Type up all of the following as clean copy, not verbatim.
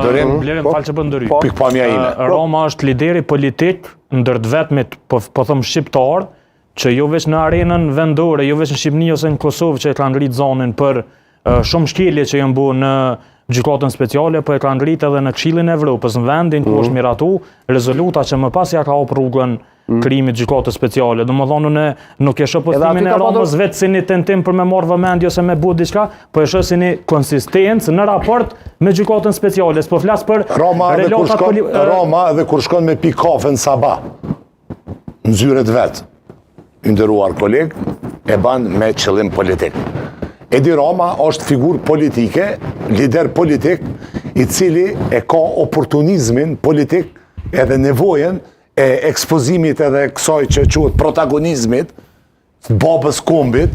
Blerim falë që për ndëry. Pikpamja ime. Roma është lideri politik ndër të vetmit, po thëmë shqiptar, që jo veç në arenën vendore, jo veç në Shqipni ose në Kosovë që e ka ngrit zonën për shumë shkelje që janë bu në gjykatën speciale, po e ka ngrit edhe në Këshillin e Evropës, në vendin ku është miratu rezoluta që më pas ja ka hap rrugën krimit gjykatës speciale. Domethënë unë nuk e shoh postimin e Romës vetë si një tentim për me marrë vëmendje ose me bu diçka, po e shoh si një konsistencë në raport me gjykatën speciale. S'po flas për Roma edhe kur shkon me pi kafe në Sabah, në zyret vet, i nderuar koleg, e ban me qëllim politik. Edi Rama është figurë politike, lider politik, i cili e ka oportunizmin politik edhe nevojen e ekspozimit edhe kësaj që quhet protagonizmit, babës kombit,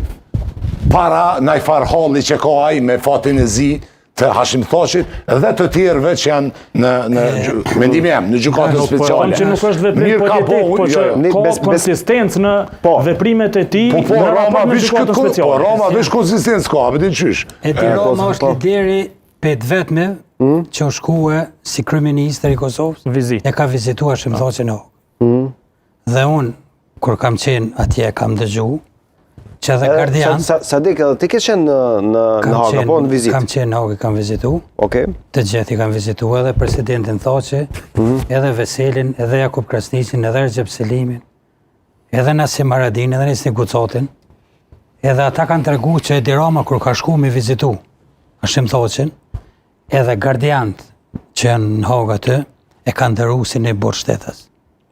para najfar halli që ka ai me fatin e zi të Hashim Thashit dhe të tjerëve që janë në mendimin jam, në gjykatën speciale. Që nuk është veprim politik, po që ka konsistencë në veprimet e tij në raport me gjykatën speciale. Po Roma veç konsistencë ka, vetë çysh. Edi Roma është lideri vetme që u shkue si kryeminist i Kosovës. E ka vizituar Hashim Thashin dhe unë kur kam qenë atje kam dëgjuar që edhe gardian... Sadik, edhe ti ke qenë në Haga, po në vizitë? Kam qenë në Haga, kam vizitu. Të gjithi kam vizitu, edhe presidentin Thaçi, edhe Veselin, edhe Jakub Krasniqin, edhe Recep Selimin, edhe Nasim Haradin, edhe Nisni Gucatin. Edhe ata kanë tregu që Edi Rama, kur ka shku me vizitu Hashim Thacin, edhe gardiant që janë në Haga të, e kanë dëru si një burë shtetës.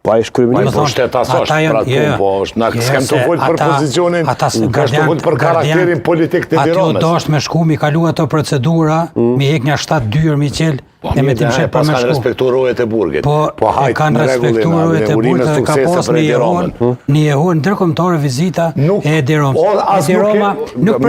Pa i shkrymini për shtetas është, pra të po është, na s'kem të folë për pozicionin, ka shtë folë për karakterin politik të Edi Ramës. Aty do është me shku, mi kalu ato procedura, mi hek një 7 dyrë, mi qelë, e me tim shep për me shku. Pas kanë respektu rojet e burgit. Po e kanë respektu rojet e burgit dhe ka pas një jehon ndërkombëtare vizita e Edi Ramës. Edi Rama nuk